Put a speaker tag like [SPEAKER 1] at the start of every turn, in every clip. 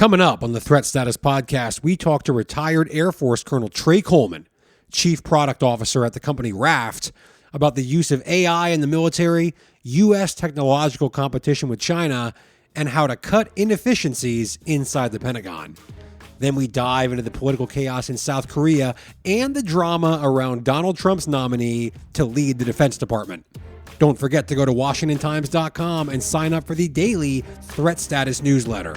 [SPEAKER 1] Coming up on the Threat Status Podcast, we talk to retired Air Force Colonel Trey Coleman, Chief Product Officer at the company Raft, about the use of AI in the military, U.S. technological competition with China, and how to cut inefficiencies inside the Pentagon. Then we dive into the political chaos in South Korea and the drama around Donald Trump's nominee to lead the Defense Department. Don't forget to go to WashingtonTimes.com and sign up for the daily Threat Status newsletter.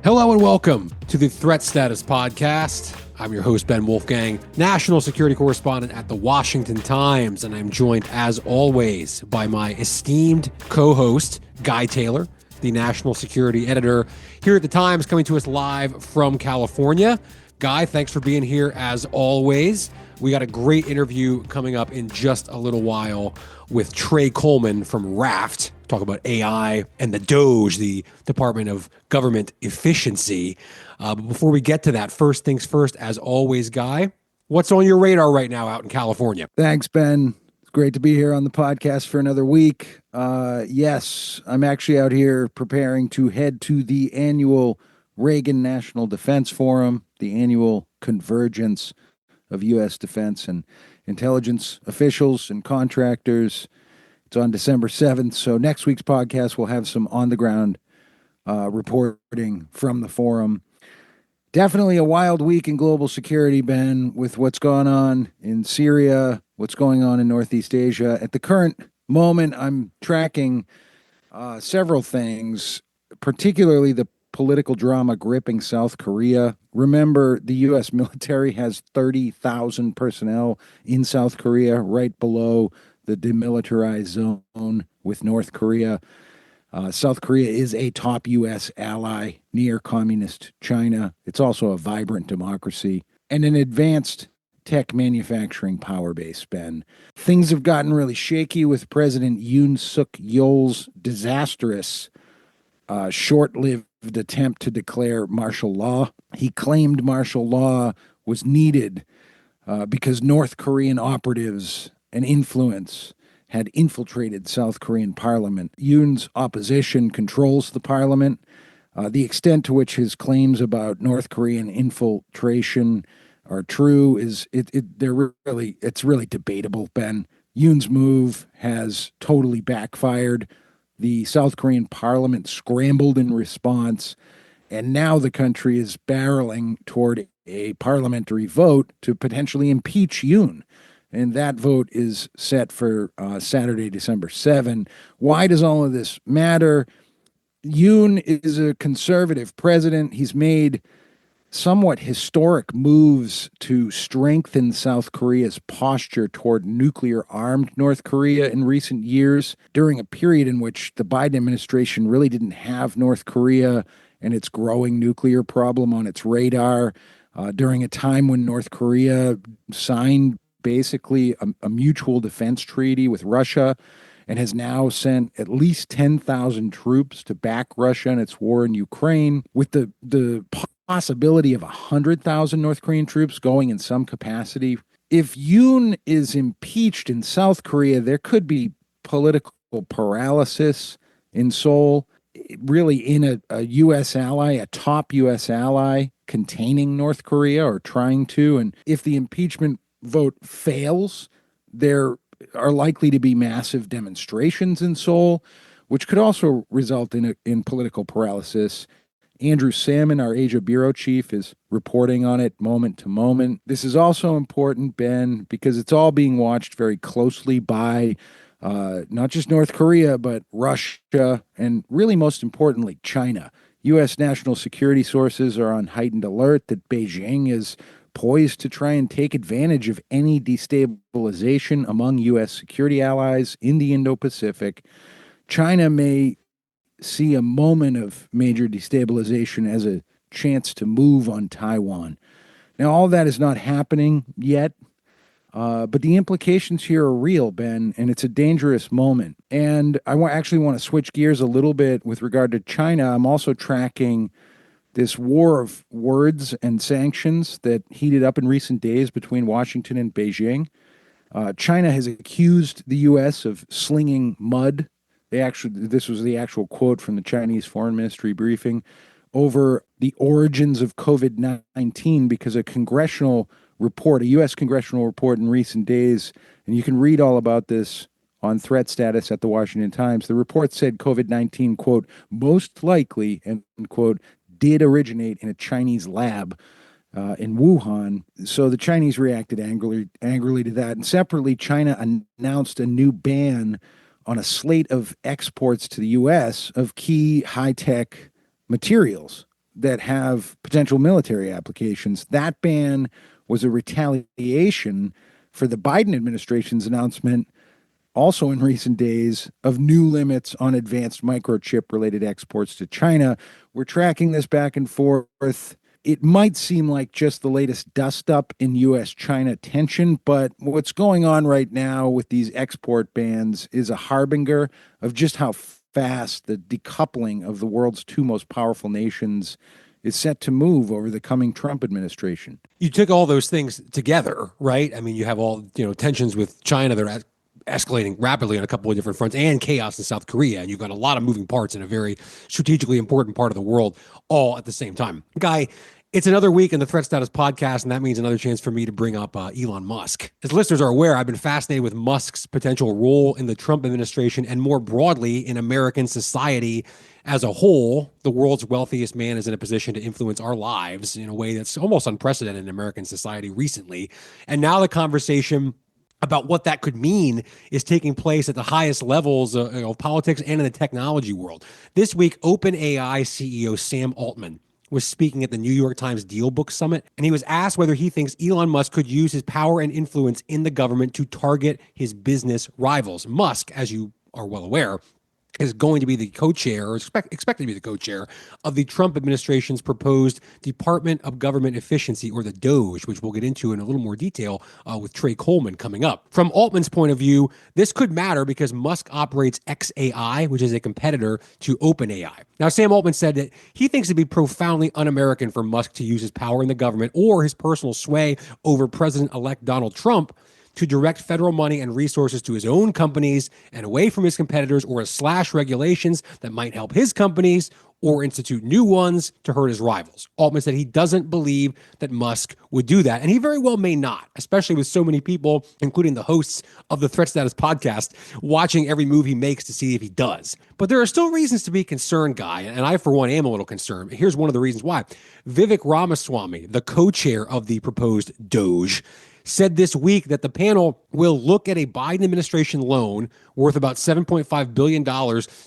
[SPEAKER 1] Hello and welcome to the Threat Status Podcast. I'm your host, Ben Wolfgang, national security correspondent at the Washington Times, and I'm joined, as always, by my esteemed co-host, Guy Taylor, the national security editor here at the Times, coming to us live from California. Guy, thanks for being here, as always. We got a great interview coming up in just a little while with Trey Coleman from Raft. Talk about AI and the DOGE, the Department of Government Efficiency. But before we get to that, first things first, as always, Guy, what's on your radar right now out in California?
[SPEAKER 2] Thanks, Ben. It's great to be here on the podcast for another week. Yes, I'm actually out here preparing to head to the annual Reagan National Defense Forum, the annual convergence of U.S. defense and intelligence officials and contractors. It's on December 7th, so next week's podcast will have some on-the-ground reporting from the forum. Definitely a wild week in global security, Ben, with what's going on in Syria, what's going on in Northeast Asia. At the current moment, I'm tracking several things, particularly the political drama gripping South Korea. Remember, the U.S. military has 30,000 personnel in South Korea, right below the demilitarized zone with North Korea. South Korea is a top U.S. ally near communist China. It's also a vibrant democracy and an advanced tech manufacturing power base, Ben. Things have gotten really shaky with President Yoon Suk Yeol's disastrous, short-lived attempt to declare martial law. He claimed martial law was needed because North Korean operatives and influence had infiltrated South Korean parliament. Yoon's opposition controls the parliament. The extent to which his claims about North Korean infiltration are true is it's really debatable, Ben. Yoon's move has totally backfired. The South Korean parliament scrambled in response, and now the country is barreling toward a parliamentary vote to potentially impeach Yoon. And that vote is set for Saturday, December 7. Why does all of this matter? Yoon is a conservative president. He's made somewhat historic moves to strengthen South Korea's posture toward nuclear-armed North Korea in recent years, during a period in which the Biden administration really didn't have North Korea and its growing nuclear problem on its radar, during a time when North Korea signed basically a mutual defense treaty with Russia and has now sent at least 10,000 troops to back Russia in its war in Ukraine, with the possibility of 100,000 North Korean troops going in some capacity. If Yoon is impeached in South Korea, there could be political paralysis in Seoul, really in a U.S. ally, a top U.S. ally containing North Korea or trying to. And if the impeachment vote fails, there are likely to be massive demonstrations in Seoul, which could also result in political paralysis. Andrew Salmon, our Asia Bureau chief, is reporting on it moment to moment. This is also important, Ben, because it's all being watched very closely by not just North Korea, but Russia, and really most importantly, China. U.S. national security sources are on heightened alert that Beijing is poised to try and take advantage of any destabilization among U.S. security allies in the Indo-Pacific. China may see a moment of major destabilization as a chance to move on Taiwan. Now, all that is not happening yet, but the implications here are real, Ben, and it's a dangerous moment. And I actually want to switch gears a little bit with regard to China. I'm also tracking this war of words and sanctions that heated up in recent days between Washington and Beijing. China has accused the U.S. of slinging mud. This was the actual quote from the Chinese Foreign Ministry briefing over the origins of COVID-19 because a U.S. congressional report in recent days, and you can read all about this on threat status at the Washington Times. The report said COVID-19, quote, most likely, end quote, did originate in a Chinese lab in Wuhan. So the Chinese reacted angrily to that. And separately, China announced a new ban on a slate of exports to the U.S. of key high-tech materials that have potential military applications. That ban was a retaliation for the Biden administration's announcement also in recent days of new limits on advanced microchip-related exports to China. We're tracking this back and forth. It might seem like just the latest dust-up in U.S.-China tension, but what's going on right now with these export bans is a harbinger of just how fast the decoupling of the world's two most powerful nations is set to move over the coming Trump administration.
[SPEAKER 1] You took all those things together, right? I mean, you have all, tensions with China that are escalating rapidly on a couple of different fronts and chaos in South Korea. And you've got a lot of moving parts in a very strategically important part of the world all at the same time. Guy, it's another week in the Threat Status podcast, and that means another chance for me to bring up Elon Musk. As listeners are aware, I've been fascinated with Musk's potential role in the Trump administration and more broadly in American society as a whole. The world's wealthiest man is in a position to influence our lives in a way that's almost unprecedented in American society recently. And now the conversation about what that could mean is taking place at the highest levels of politics and in the technology world. This week, OpenAI CEO Sam Altman was speaking at the New York Times Deal Book Summit, and he was asked whether he thinks Elon Musk could use his power and influence in the government to target his business rivals. Musk, as you are well aware, is going to be the co-chair, or expected to be the co-chair, of the Trump administration's proposed Department of Government Efficiency, or the DOGE, which we'll get into in a little more detail with Trey Coleman coming up. From Altman's point of view, this could matter because Musk operates xAI, which is a competitor to OpenAI. Now, Sam Altman said that he thinks it'd be profoundly un-American for Musk to use his power in the government or his personal sway over President-elect Donald Trump to direct federal money and resources to his own companies and away from his competitors, or slash regulations that might help his companies or institute new ones to hurt his rivals. Altman said he doesn't believe that Musk would do that, and he very well may not, especially with so many people, including the hosts of the Threat Status podcast, watching every move he makes to see if he does. But there are still reasons to be concerned, Guy, and I, for one, am a little concerned. Here's one of the reasons why. Vivek Ramaswamy, the co-chair of the proposed DOGE, said this week that the panel will look at a Biden administration loan worth about $7.5 billion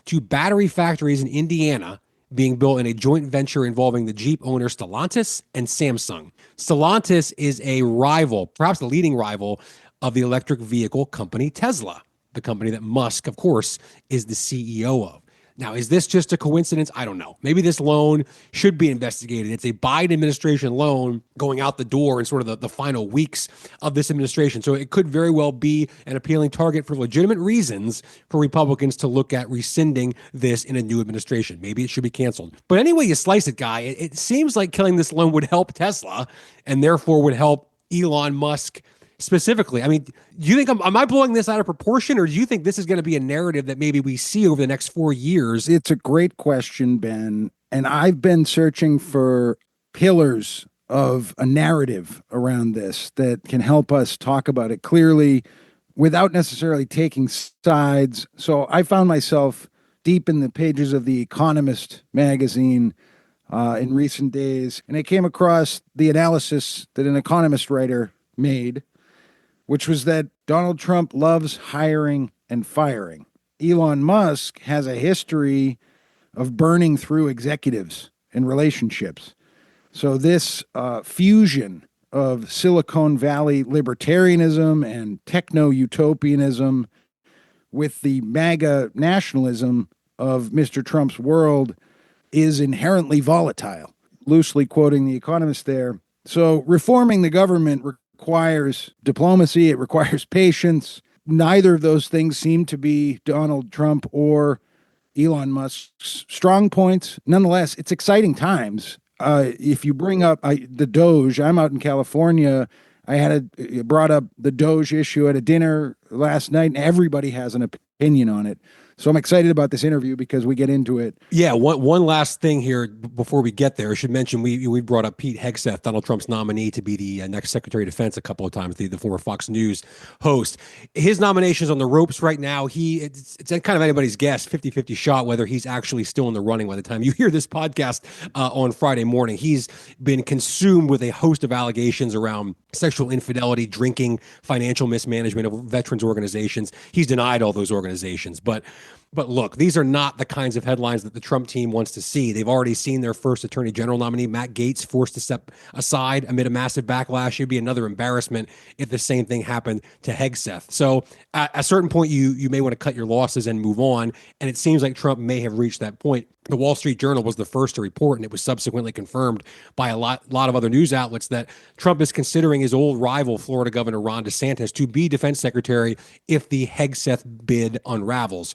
[SPEAKER 1] to battery factories in Indiana being built in a joint venture involving the Jeep owner Stellantis and Samsung. Stellantis is a rival, perhaps the leading rival, of the electric vehicle company Tesla, the company that Musk, of course, is the CEO of. Now, is this just a coincidence? I don't know. Maybe this loan should be investigated. It's a Biden administration loan going out the door in sort of the final weeks of this administration. So it could very well be an appealing target for legitimate reasons for Republicans to look at rescinding this in a new administration. Maybe it should be canceled. But anyway you slice it, Guy, it seems like killing this loan would help Tesla and therefore would help Elon Musk specifically. I mean, do you think am I blowing this out of proportion, or do you think this is going to be a narrative that maybe we see over the next 4 years?
[SPEAKER 2] It's a great question, Ben. And I've been searching for pillars of a narrative around this that can help us talk about it clearly without necessarily taking sides. So I found myself deep in the pages of The Economist magazine in recent days, and I came across the analysis that an Economist writer made, which was that Donald Trump loves hiring and firing. Elon Musk has a history of burning through executives and relationships. So this fusion of Silicon Valley libertarianism and techno-utopianism with the MAGA nationalism of Mr. Trump's world is inherently volatile. Loosely quoting The Economist there. So reforming the government requires diplomacy, it requires patience. Neither of those things seem to be Donald Trump or Elon Musk's strong points. Nonetheless, it's exciting times. if you bring up the DOGE, I'm out in California. Brought up the DOGE issue at a dinner last night, and everybody has an opinion on it. So I'm excited about this interview because we get into it.
[SPEAKER 1] Yeah, one last thing here before we get there. I should mention we brought up Pete Hegseth, Donald Trump's nominee to be the next Secretary of Defense a couple of times, the former Fox News host. His nomination's on the ropes right now. It's kind of anybody's guess, 50-50 shot whether he's actually still in the running by the time you hear this podcast on Friday morning. He's been consumed with a host of allegations around sexual infidelity, drinking, financial mismanagement of veterans organizations. He's denied all those organizations, but look, these are not the kinds of headlines that the Trump team wants to see. They've already seen their first attorney general nominee, Matt Gaetz, forced to step aside amid a massive backlash. It'd be another embarrassment if the same thing happened to Hegseth. So at a certain point, you may want to cut your losses and move on. And it seems like Trump may have reached that point. The Wall Street Journal was the first to report, and it was subsequently confirmed by a lot of other news outlets that Trump is considering his old rival, Florida Governor Ron DeSantis, to be defense secretary if the Hegseth bid unravels.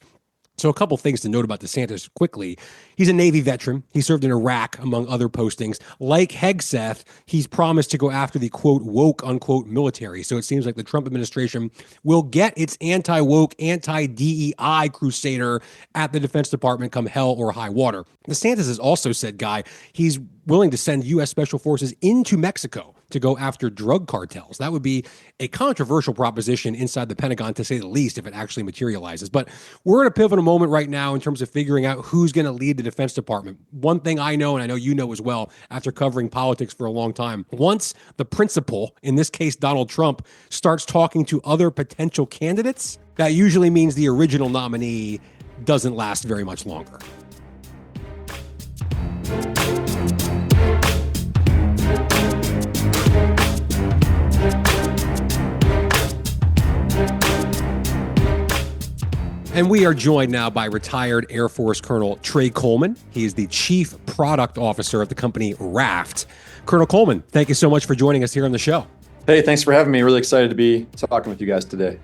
[SPEAKER 1] So a couple things to note about DeSantis quickly. He's a Navy veteran. He served in Iraq, among other postings. Like Hegseth, he's promised to go after the, quote, woke, unquote, military. So it seems like the Trump administration will get its anti-woke, anti-DEI crusader at the Defense Department come hell or high water. DeSantis has also said, Guy, he's willing to send U.S. Special Forces into Mexico to go after drug cartels. That would be a controversial proposition inside the Pentagon, to say the least, if it actually materializes. But we're in a pivotal moment right now in terms of figuring out who's going to lead the Defense Department. One thing I know, and I know you know as well, after covering politics for a long time, once the principal, in this case Donald Trump, starts talking to other potential candidates, that usually means the original nominee doesn't last very much longer. And we are joined now by retired Air Force Colonel Trey Coleman. He is the Chief Product Officer of the company Raft. Colonel Coleman, thank you so much for joining us here on the show.
[SPEAKER 3] Hey, thanks for having me. Really excited to be talking with you guys today.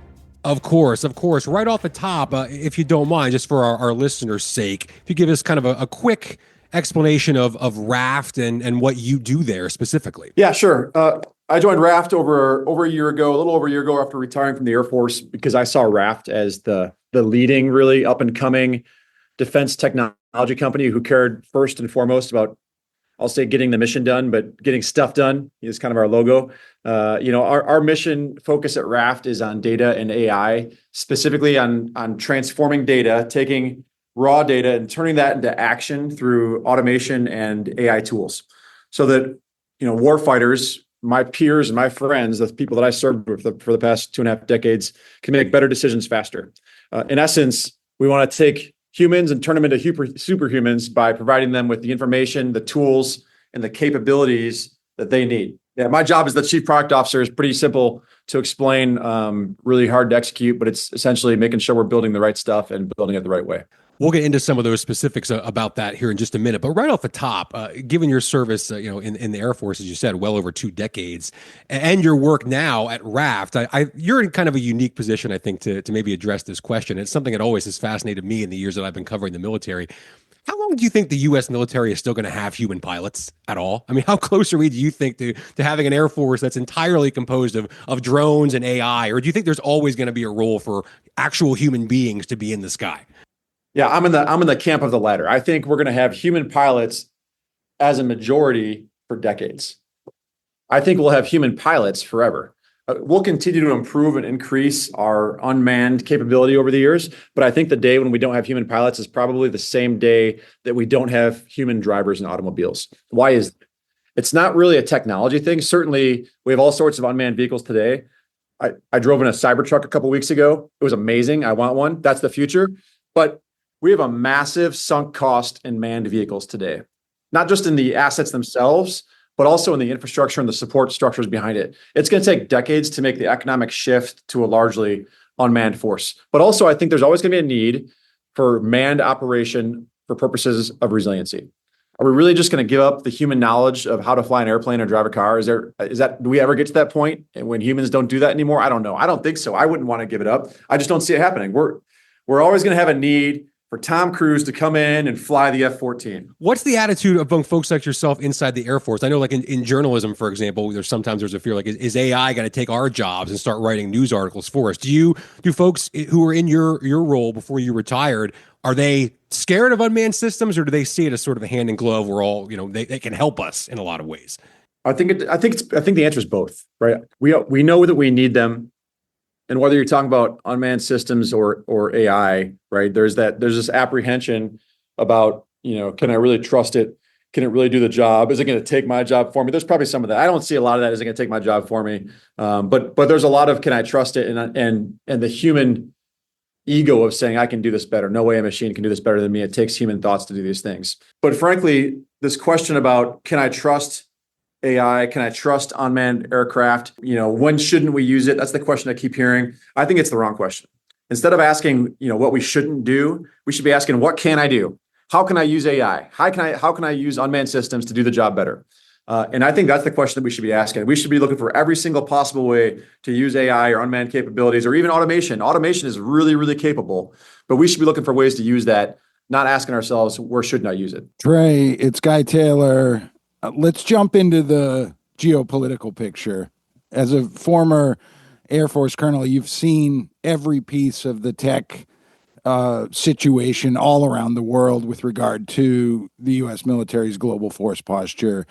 [SPEAKER 1] Of course. Right off the top, if you don't mind, just for our listeners' sake, if you give us kind of a quick explanation of Raft and what you do there specifically.
[SPEAKER 3] Yeah, sure. I joined Raft a little over a year ago after retiring from the Air Force, because I saw Raft as the leading, really up and coming defense technology company who cared first and foremost about, I'll say, getting the mission done, but getting stuff done is kind of our logo. Our mission focus at Raft is on data and AI, specifically on transforming data, taking raw data and turning that into action through automation and AI tools, so that warfighters, my peers and my friends, the people that I served with for the past 2.5 decades, can make better decisions faster. In essence, we want to take humans and turn them into superhumans by providing them with the information, the tools, and the capabilities that they need. Yeah, my job as the Chief Product Officer is pretty simple to explain, really hard to execute, but it's essentially making sure we're building the right stuff and building it the right way.
[SPEAKER 1] We'll get into some of those specifics about that here in just a minute. But right off the top, given your service, in the Air Force, as you said, well over 2 decades, and your work now at Raft, you're in kind of a unique position, I think, to maybe address this question. It's something that always has fascinated me in the years that I've been covering the military. How long do you think the U.S. military is still going to have human pilots at all? I mean, how close are we, do you think, to having an Air Force that's entirely composed of drones and AI? Or do you think there's always going to be a role for actual human beings to be in the sky?
[SPEAKER 3] Yeah, I'm in the camp of the latter. I think we're going to have human pilots as a majority for decades. I think we'll have human pilots forever. We'll continue to improve and increase our unmanned capability over the years, but I think the day when we don't have human pilots is probably the same day that we don't have human drivers in automobiles. Why is that? It's not really a technology thing. Certainly, we have all sorts of unmanned vehicles today. I drove in a Cybertruck a couple weeks ago. It was amazing. I want one. That's the future. But we have a massive sunk cost in manned vehicles today, not just in the assets themselves, but also in the infrastructure and the support structures behind it. It's going to take decades to make the economic shift to a largely unmanned force. But also, I think there's always going to be a need for manned operation for purposes of resiliency. Are we really just going to give up the human knowledge of how to fly an airplane or drive a car? Do we ever get to that point when humans don't do that anymore? I don't know. I don't think so. I wouldn't want to give it up. I just don't see it happening. We're always going to have a need for Tom Cruise to come in and fly the F-14.
[SPEAKER 1] What's the attitude among folks like yourself inside the Air Force? I know, like in journalism, for example, there's a fear like, is AI going to take our jobs and start writing news articles for us? Do folks who are in your role before you retired, are they scared of unmanned systems, or do they see it as sort of a hand in glove? We're all, they can help us in a lot of ways.
[SPEAKER 3] I think the answer is both, right? We know that we need them. And whether you're talking about unmanned systems or AI, right? There's this apprehension about, can I really trust it? Can it really do the job? Is it going to take my job for me? There's probably some of that. I don't see a lot of that. Is it going to take my job for me? But there's a lot of, can I trust it? And the human ego of saying, I can do this better. No way a machine can do this better than me. It takes human thoughts to do these things. But frankly, this question about, can I trust AI? Can I trust unmanned aircraft? When shouldn't we use it? That's the question I keep hearing. I think it's the wrong question. Instead of asking, what we shouldn't do, we should be asking, what can I do? How can I use AI? How can I use unmanned systems to do the job better? And I think that's the question that we should be asking. We should be looking for every single possible way to use AI or unmanned capabilities, or even automation. Automation is really, really capable, but we should be looking for ways to use that, not asking ourselves, where shouldn't I use it?
[SPEAKER 2] Trey, it's Guy Taylor. Let's jump into the geopolitical picture. As a former Air Force colonel, you've seen every piece of the tech situation all around the world with regard to the U.S. military's global force posture.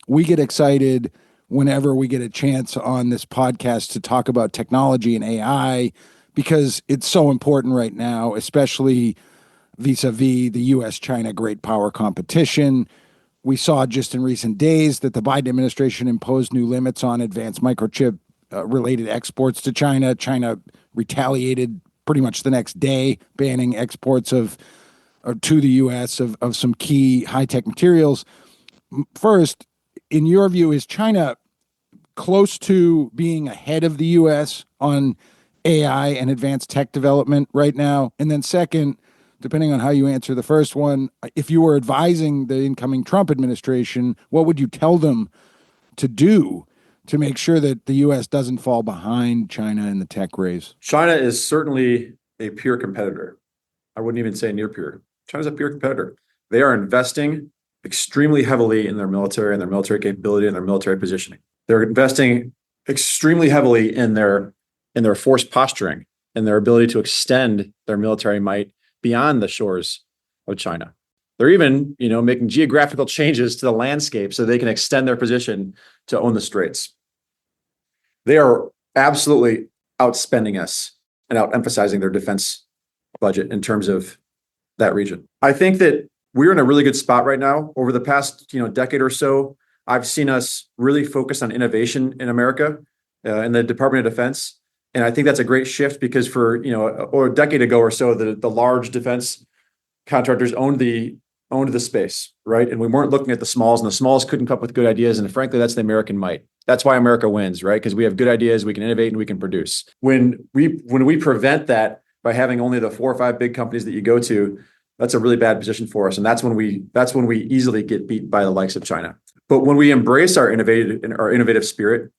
[SPEAKER 2] We get excited whenever we get a chance on this podcast to talk about technology and AI, because it's so important right now, especially vis-a-vis the U.S.-China great power competition. We saw just in recent days that the Biden administration imposed new limits on advanced microchip related exports to China. China retaliated pretty much the next day, banning exports to the U.S. of some key high-tech materials. First, in your view, is China close to being ahead of the U.S. on AI and advanced tech development right now? And then second, depending on how you answer the first one, if you were advising the incoming Trump administration, what would you tell them to do to make sure that the U.S. doesn't fall behind China in the tech race?
[SPEAKER 3] China is certainly a peer competitor. I wouldn't even say near peer. China's a peer competitor. They are investing extremely heavily in their military and their military capability and their military positioning. They're investing extremely heavily in their force posturing and their ability to extend their military might beyond the shores of China. They're even, making geographical changes to the landscape so they can extend their position to own the straits. They are absolutely outspending us and out-emphasizing their defense budget in terms of that region. I think that we're in a really good spot right now. Over the past, decade or so, I've seen us really focus on innovation in America, in the Department of Defense. And I think that's a great shift because for, a decade ago or so, the large defense contractors owned the space, right? And we weren't looking at the smalls, and the smalls couldn't come up with good ideas. And frankly, that's the American might. That's why America wins, right? Because we have good ideas, we can innovate, and we can produce. When we prevent that by having only the 4 or 5 big companies that you go to, that's a really bad position for us. And that's when we easily get beat by the likes of China. But when we embrace our innovative spirit,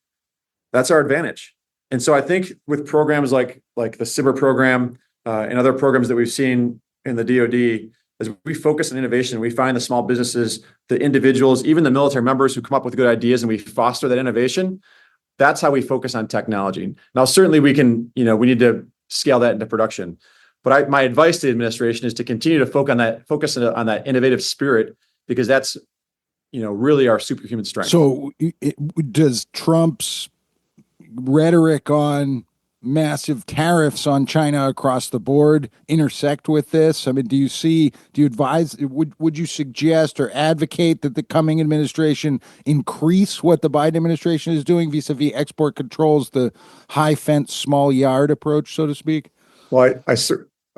[SPEAKER 3] that's our advantage. And so I think with programs like the SBIR program and other programs that we've seen in the DOD, as we focus on innovation, we find the small businesses, the individuals, even the military members who come up with good ideas, and we foster that innovation. That's how we focus on technology. Now, certainly we need to scale that into production. But my advice to the administration is to continue to focus on that innovative spirit, because that's, really our superhuman strength.
[SPEAKER 2] So does Trump's rhetoric on massive tariffs on China across the board intersect with this? I mean, do you advise, would you suggest or advocate that the coming administration increase what the Biden administration is doing vis-a-vis export controls, the high fence, small yard approach, so to speak?
[SPEAKER 3] Well, I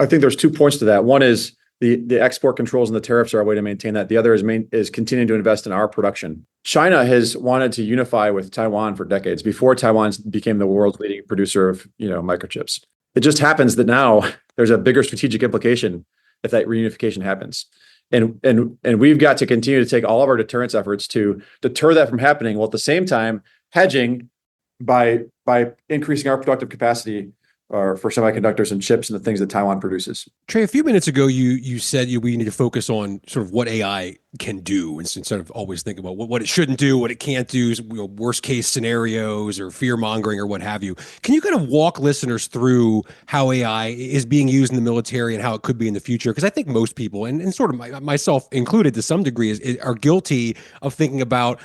[SPEAKER 3] think there's 2 points to that. One is the export controls and the tariffs are a way to maintain that. The other is continuing to invest in our production. China has wanted to unify with Taiwan for decades, before Taiwan became the world's leading producer of, microchips. It just happens that now there's a bigger strategic implication if that reunification happens. And we've got to continue to take all of our deterrence efforts to deter that from happening, while at the same time hedging by increasing our productive capacity for semiconductors and chips and the things that Taiwan produces.
[SPEAKER 1] Trey, a few minutes ago, you said we need to focus on sort of what AI can do instead of always think about what it shouldn't do, what it can't do, worst case scenarios or fear mongering or what have you. Can you kind of walk listeners through how AI is being used in the military and how it could be in the future? Because I think most people, and sort of myself included to some degree, are guilty of thinking about,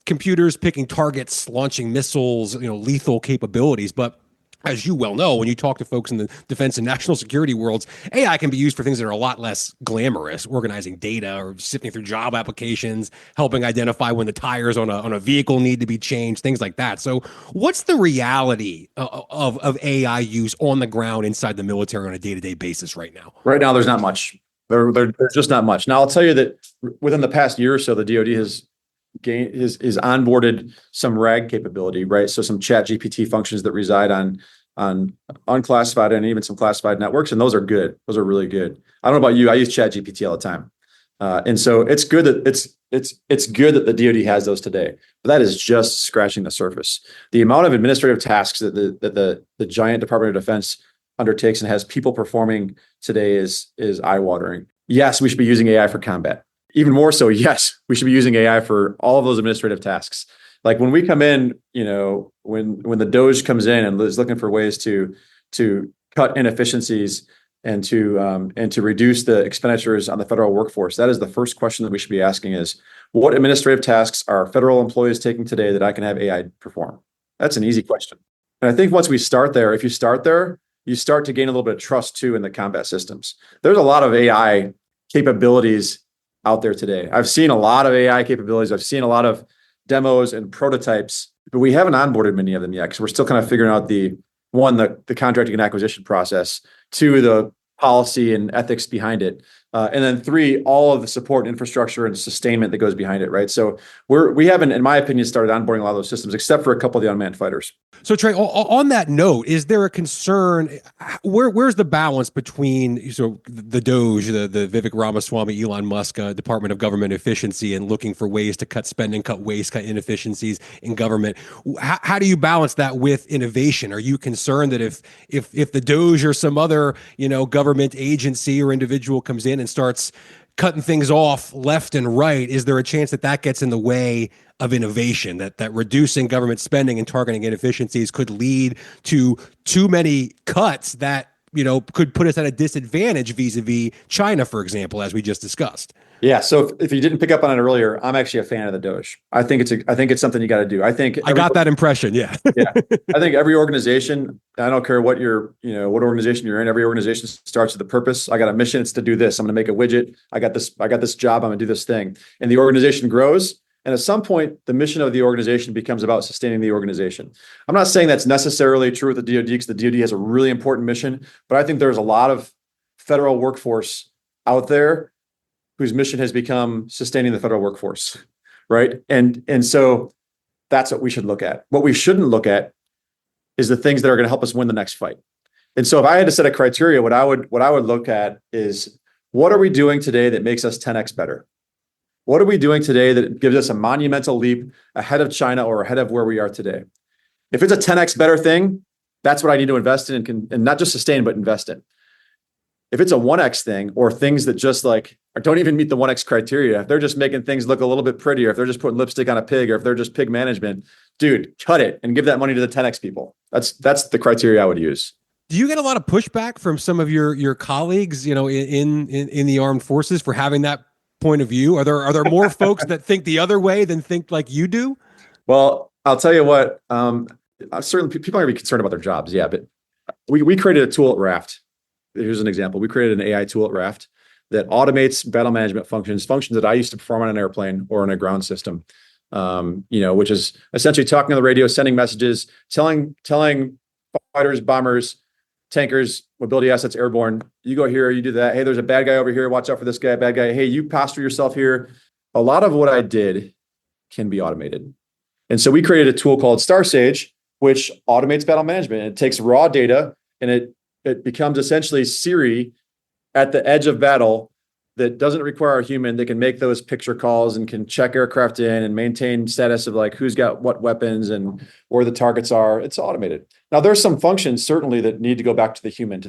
[SPEAKER 1] computers picking targets, launching missiles, lethal capabilities. But as you well know, when you talk to folks in the defense and national security worlds, AI can be used for things that are a lot less glamorous, organizing data or sifting through job applications, helping identify when the tires on a vehicle need to be changed, things like that. So what's the reality of AI use on the ground inside the military on a day-to-day basis right now?
[SPEAKER 3] Right now, there's not much. There's just not much. Now, I'll tell you that within the past year or so, the DoD has onboarded some RAG capability, right? So some chat GPT functions that reside on unclassified and even some classified networks. And those are good. Those are really good. I don't know about you. I use chat GPT all the time. And so it's good that it's good that the DoD has those today, but that is just scratching the surface. The amount of administrative tasks that the giant Department of Defense undertakes and has people performing today is eye-watering. Yes, we should be using AI for combat. Even more so, yes, we should be using AI for all of those administrative tasks. Like when we come in, when the DOGE comes in and is looking for ways to cut inefficiencies and to reduce the expenditures on the federal workforce, that is the first question that we should be asking is, what administrative tasks are federal employees taking today that I can have AI perform? That's an easy question. And I think once we start there, if you start there, you start to gain a little bit of trust too in the combat systems. There's a lot of AI capabilities out there today. I've seen a lot of AI capabilities. I've seen a lot of demos and prototypes, but we haven't onboarded many of them yet because we're still kind of figuring out the contracting and acquisition process, 2, the policy and ethics behind it, and then 3, all of the support and infrastructure and sustainment that goes behind it, right? So we haven't, in my opinion, started onboarding a lot of those systems, except for a couple of the unmanned fighters.
[SPEAKER 1] So Trey, on that note, is there a concern? Where's the balance between the DOGE, the Vivek Ramaswamy, Elon Musk Department of Government Efficiency, and looking for ways to cut spending, cut waste, cut inefficiencies in government? How do you balance that with innovation? Are you concerned that if the DOGE or some other government agency or individual comes in and starts cutting things off left and right, is there a chance that gets in the way of innovation, that reducing government spending and targeting inefficiencies could lead to too many cuts that could put us at a disadvantage vis-a-vis China, for example, as we just discussed?
[SPEAKER 3] Yeah. So if you didn't pick up on it earlier, I'm actually a fan of the DOGE. I think it's something you got to do. I got
[SPEAKER 1] that impression. Yeah.
[SPEAKER 3] Yeah. I think every organization, I don't care what what organization you're in, every organization starts with a purpose. I got a mission. It's to do this. I'm going to make a widget. I got this job. I'm going to do this thing. And the organization grows. And at some point, the mission of the organization becomes about sustaining the organization. I'm not saying that's necessarily true with the DoD, because the DoD has a really important mission, but I think there's a lot of federal workforce out there whose mission has become sustaining the federal workforce, right? And so that's what we should look at. What we shouldn't look at is the things that are going to help us win the next fight. And so if I had to set a criteria, what I would look at is, what are we doing today that makes us 10x better? What are we doing today that gives us a monumental leap ahead of China or ahead of where we are today? If it's a 10x better thing, that's what I need to invest in and not just sustain, but invest in. If it's a 1x thing, or things that just don't even meet the 1x criteria, if they're just making things look a little bit prettier, if they're just putting lipstick on a pig, or if they're just pig management, dude, cut it and give that money to the 10x people. That's the criteria I would use.
[SPEAKER 1] Do you get a lot of pushback from some of your colleagues, in the armed forces for having that point of view? Are there more folks that think the other way than think like you do?
[SPEAKER 3] Well, I'll tell you what. Certainly, people are going to be concerned about their jobs. Yeah, but we created a tool at Raft. Here's an example. We created an AI tool at Raft that automates battle management functions that I used to perform on an airplane or in a ground system. Which is essentially talking on the radio, sending messages, telling fighters, bombers, tankers, mobility assets, airborne, you go here, you do that. Hey, there's a bad guy over here. Watch out for this guy, bad guy. Hey, you posture yourself here. A lot of what I did can be automated. And so we created a tool called StarSage, which automates battle management. It takes raw data and it becomes essentially Siri at the edge of battle, that doesn't require a human, that can make those picture calls and can check aircraft in and maintain status of like who's got what weapons and where the targets are. It's automated. Now there's some functions certainly that need to go back to the human, to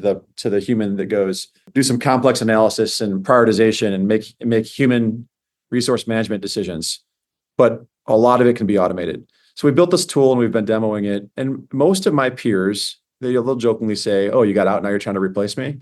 [SPEAKER 3] the human that goes do some complex analysis and prioritization and make human resource management decisions. But a lot of it can be automated. So we built this tool and we've been demoing it. And most of my peers, they'll jokingly say, "Oh, you got out, now you're trying to replace me."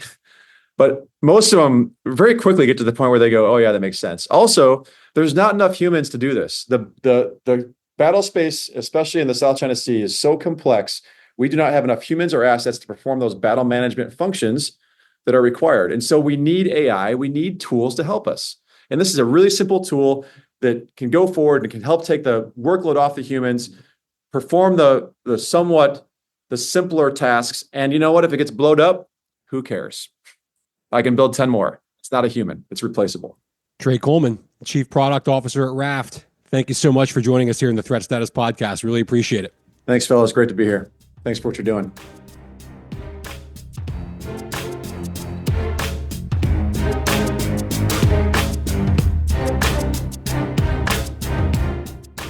[SPEAKER 3] But most of them very quickly get to the point where they go, "Oh yeah, that makes sense." Also, there's not enough humans to do this. The battle space, especially in the South China Sea, is so complex. We do not have enough humans or assets to perform those battle management functions that are required. And so we need AI, we need tools to help us. And this is a really simple tool that can go forward and can help take the workload off the humans, perform the simpler tasks. And you know what? If it gets blowed up, who cares? I can build 10 more. It's not a human. It's replaceable.
[SPEAKER 1] Trey Coleman, Chief Product Officer at Raft. Thank you so much for joining us here in the Threat Status Podcast. Really appreciate it.
[SPEAKER 3] Thanks, fellas. Great to be here. Thanks for what you're doing.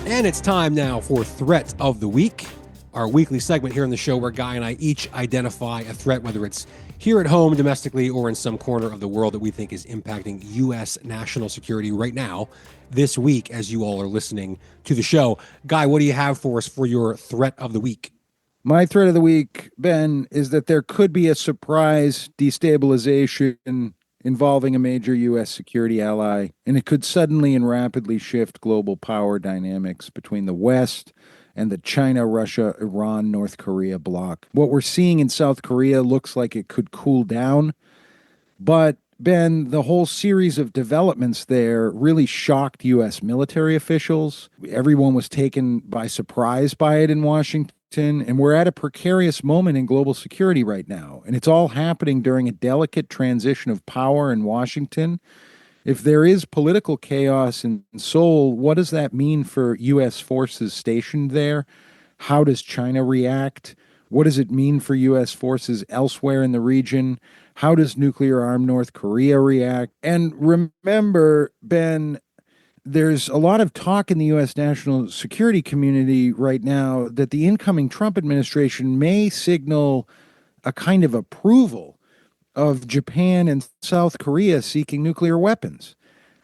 [SPEAKER 1] And it's time now for Threat of the Week, our weekly segment here on the show where Guy and I each identify a threat, whether it's here at home, domestically, or in some corner of the world that we think is impacting U.S. national security right now, this week, as you all are listening to the show. Guy, what do you have for us for your Threat of the Week?
[SPEAKER 2] My threat of the week, Ben, is that there could be a surprise destabilization involving a major U.S. security ally, and it could suddenly and rapidly shift global power dynamics between the West and the China, Russia, Iran, North Korea bloc. What we're seeing in South Korea looks like it could cool down, but Ben, the whole series of developments there really shocked U.S. military officials. Everyone was taken by surprise by it in Washington, and we're at a precarious moment in global security right now. And it's all happening during a delicate transition of power in Washington. If there is political chaos in Seoul, what does that mean for U.S. forces stationed there? How does China react? What does it mean for U.S. forces elsewhere in the region? How does nuclear-armed North Korea react? And remember, Ben, there's a lot of talk in the U.S. national security community right now that the incoming Trump administration may signal a kind of approval of Japan and South Korea seeking nuclear weapons.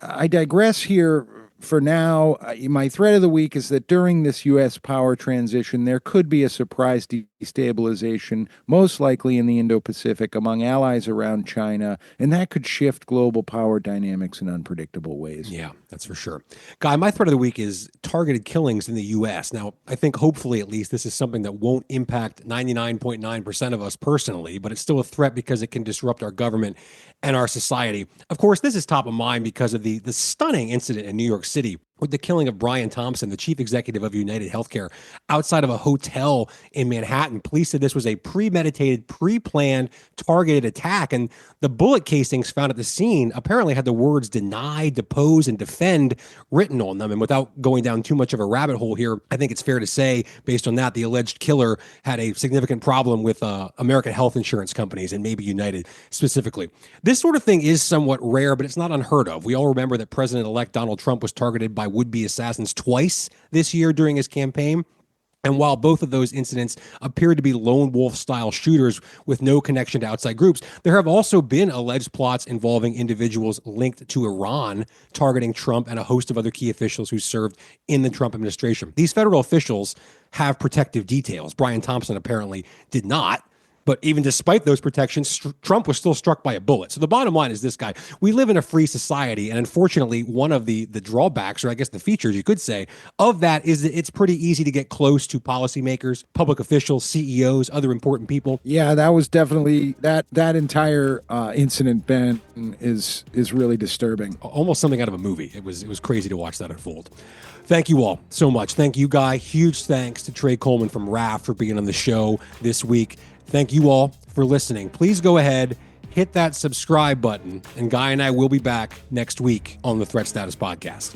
[SPEAKER 2] I digress here for now. My threat of the week is that during this U.S. power transition, there could be a surprise destabilization, most likely in the Indo-Pacific, among allies around China, and that could shift global power dynamics in unpredictable ways.
[SPEAKER 1] Yeah, that's for sure. Guy, my threat of the week is targeted killings in the U.S. Now, I think hopefully at least this is something that won't impact 99.9% of us personally, but it's still a threat because it can disrupt our government and our society. Of course, this is top of mind because of the stunning incident in New York City with the killing of Brian Thompson, the chief executive of United Healthcare, outside of a hotel in Manhattan. Police said this was a premeditated, pre-planned, targeted attack, and the bullet casings found at the scene apparently had the words "deny," "depose," and "defend" written on them. And without going down too much of a rabbit hole here, I think it's fair to say, based on that, the alleged killer had a significant problem with American health insurance companies and maybe United specifically. This sort of thing is somewhat rare, but it's not unheard of. We all remember that President-elect Donald Trump was targeted by would-be assassins twice this year during his campaign. And while both of those incidents appeared to be lone wolf-style shooters with no connection to outside groups, there have also been alleged plots involving individuals linked to Iran, targeting Trump and a host of other key officials who served in the Trump administration. These federal officials have protective details. Brian Thompson apparently did not. But even despite those protections, Trump was still struck by a bullet. So the bottom line is this, Guy. We live in a free society, and unfortunately, one of the drawbacks, or I guess the features you could say, of that is that it's pretty easy to get close to policymakers, public officials, CEOs, other important people.
[SPEAKER 2] Yeah, that was definitely, that entire incident, Ben, is really disturbing.
[SPEAKER 1] Almost something out of a movie. It was crazy to watch that unfold. Thank you all so much. Thank you, Guy. Huge thanks to Trey Coleman from Raft for being on the show this week. Thank you all for listening. Please go ahead, hit that subscribe button, and Guy and I will be back next week on the Threat Status Podcast.